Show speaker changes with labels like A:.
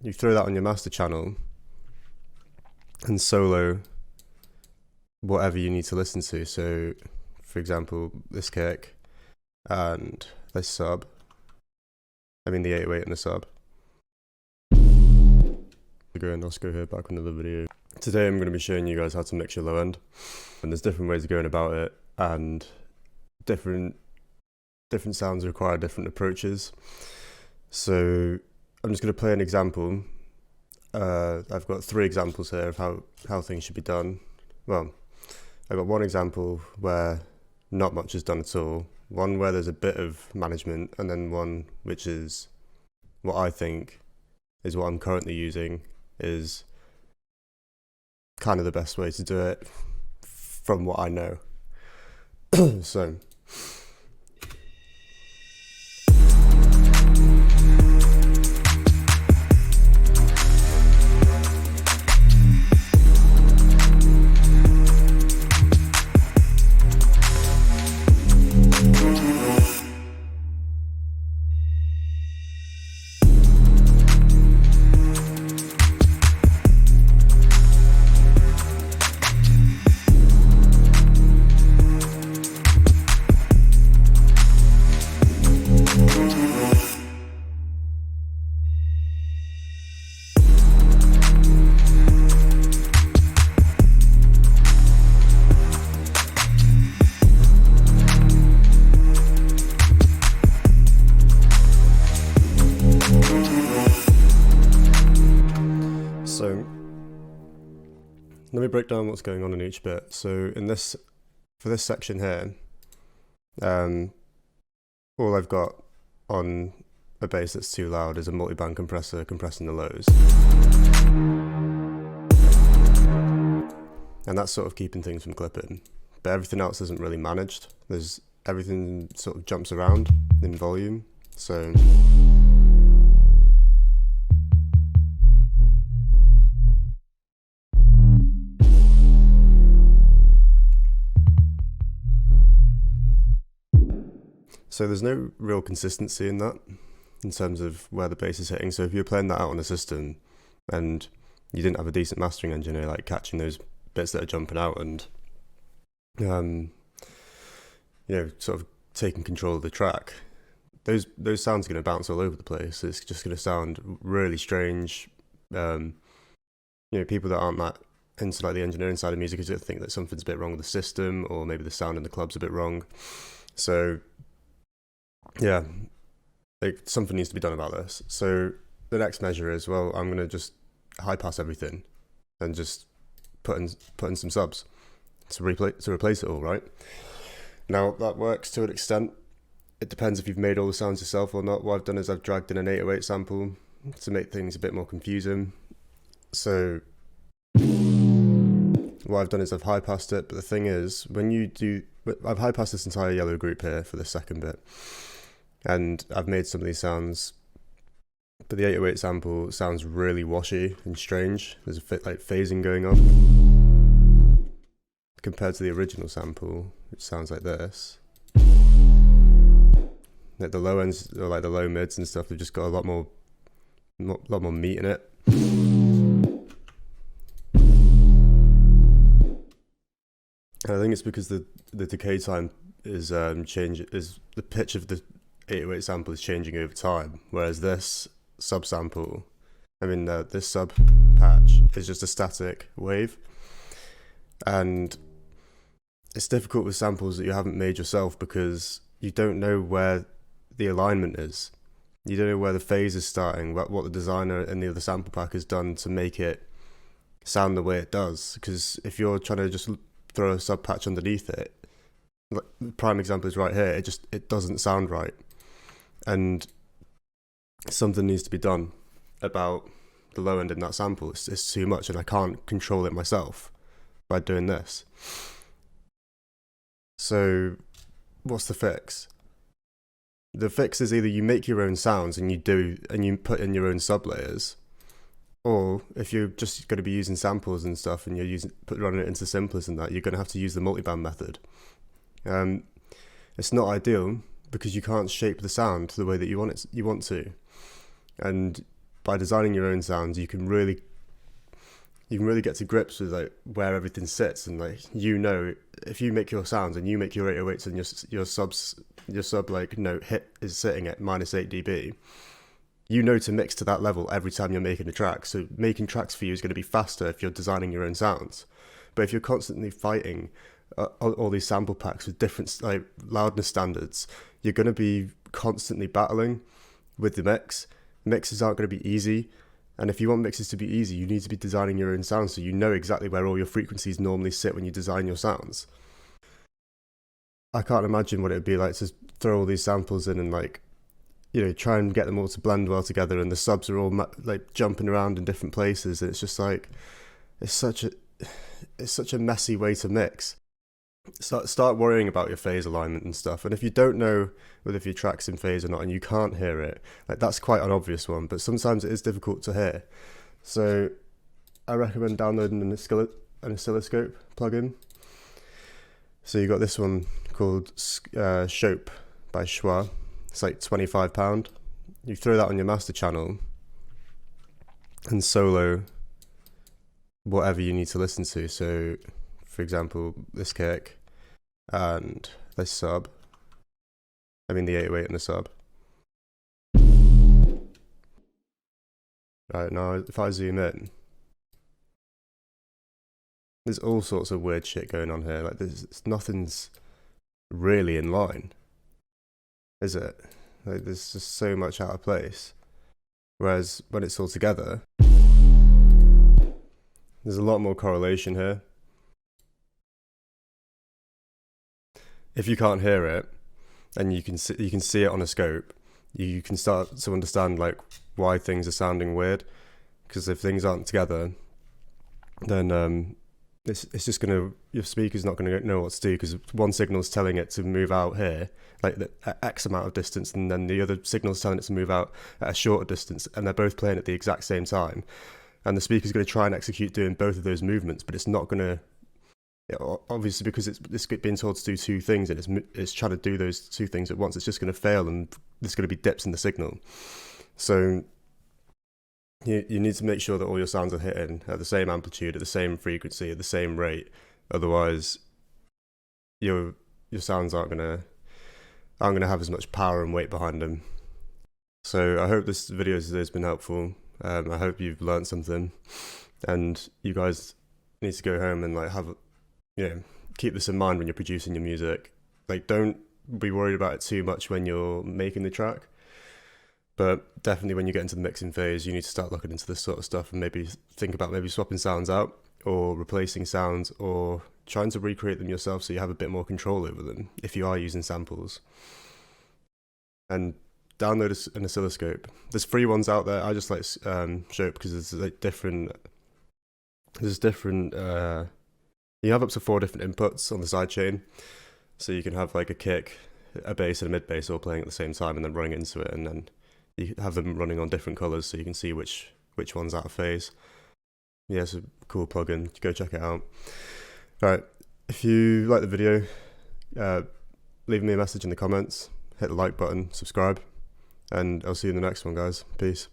A: you throw that on your master channel and solo whatever you need to listen to. So for example, this kick and this sub, the 808 and the sub. Going OSCO here, back with another video. Today I'm going to be showing you guys how to mix your low end, and there's different ways of going about it, and different sounds require different approaches. So I'm just going to play an example. I've got 3 examples here of how things should be done. Well, I've got one example where not much is done at all, one where there's a bit of management, and then one which is what I think is what I'm currently using is kind of the best way to do it from what I know. So let me break down what's going on in each bit. So for this section here, all I've got on a bass that's too loud is a multi-band compressor compressing the lows. And that's sort of keeping things from clipping. But everything else isn't really managed. Everything sort of jumps around in volume. So there's no real consistency in that, in terms of where the bass is hitting. So if you're playing that out on a system and you didn't have a decent mastering engineer like catching those bits that are jumping out and sort of taking control of the track, those sounds are going to bounce all over the place. It's just going to sound really strange. People that aren't that into like the engineering side of music is going to think that something's a bit wrong with the system, or maybe the sound in the club's a bit wrong. So yeah, something needs to be done about this. So the next measure is, well, I'm going to just high pass everything and just put in some subs to replace it all, right? Now that works to an extent. It depends if you've made all the sounds yourself or not. What I've done is I've dragged in an 808 sample to make things a bit more confusing. So what I've done is I've high passed it, but the thing is, I've high passed this entire yellow group here for the second bit, and I've made some of these sounds, but the 808 sample sounds really washy and strange. There's a phasing going on compared to the original sample, which sounds like this. Like the low ends, or like the low mids and stuff, they've just got a lot more meat in it. And I think it's because the decay time is the pitch of the 808 sample is changing over time, whereas this sub sample, this sub patch is just a static wave, and it's difficult with samples that you haven't made yourself because you don't know where the alignment is. You don't know where the phase is starting, what the designer in the other sample pack has done to make it sound the way it does. Because if you're trying to just throw a sub patch underneath it, like the prime example is right here, it doesn't sound right, and something needs to be done about the low end in that sample. It's too much, and I can't control it myself by doing this. So what's the fix? The fix is either you make your own sounds and you put in your own sub layers, or if you're just going to be using samples and stuff and you're running it into simplers and that, you're going to have to use the multiband method. It's not ideal because you can't shape the sound the way that you want to, and by designing your own sounds, you can really get to grips with like where everything sits, and like, you know, if you make your sounds and you make your 808s and your sub like note hit is sitting at -8 dB, you know to mix to that level every time you're making a track. So making tracks for you is going to be faster if you're designing your own sounds. But if you're constantly fighting all these sample packs with different like loudness standards, you're going to be constantly battling with the mix. Mixes aren't going to be easy. And if you want mixes to be easy, you need to be designing your own sounds so you know exactly where all your frequencies normally sit when you design your sounds. I can't imagine what it would be like to throw all these samples in and like, you know, try and get them all to blend well together, and the subs are all like jumping around in different places. It's just like, it's such a messy way to mix. Start worrying about your phase alignment and stuff. And if you don't know whether your track's in phase or not and you can't hear it, like, that's quite an obvious one, but sometimes it is difficult to hear. So I recommend downloading an oscilloscope plugin. So you got this one called Shope by Schwa. It's like £25. You throw that on your master channel and solo whatever you need to listen to. So for example, this kick and this sub, I mean the 808 and the sub. Right, now if I zoom in, there's all sorts of weird shit going on here. Like, nothing's really in line, is it? Like, there's just so much out of place. Whereas when it's all together, there's a lot more correlation here. If you can't hear it, and you can see it on a scope, you can start to understand like why things are sounding weird. Because if things aren't together, then it's just gonna, your speaker's not gonna know what to do, because one signal's telling it to move out here, like at X amount of distance, and then the other signal's telling it to move out at a shorter distance, and they're both playing at the exact same time. And the speaker's gonna try and execute doing both of those movements, but it's not gonna. Obviously, because it's being told to do two things, and it's trying to do those two things at once, it's just going to fail, and there's going to be dips in the signal. So you need to make sure that all your sounds are hitting at the same amplitude, at the same frequency, at the same rate. Otherwise, your sounds aren't going to have as much power and weight behind them. So I hope this video today has been helpful. I hope you've learned something, and you guys need to go home and like keep this in mind when you're producing your music. Like, don't be worried about it too much when you're making the track, but definitely when you get into the mixing phase, you need to start looking into this sort of stuff and maybe think about maybe swapping sounds out or replacing sounds, or trying to recreate them yourself so you have a bit more control over them if you are using samples. And download an oscilloscope. There's free ones out there. I just like Shope because there's like different you have up to 4 different inputs on the sidechain, so you can have like a kick, a bass, and a mid bass all playing at the same time, and then running into it, and then you have them running on different colors, so you can see which one's out of phase. Yeah, it's a cool plugin. Go check it out. All right, if you like the video, leave me a message in the comments, hit the like button, subscribe, and I'll see you in the next one, guys. Peace.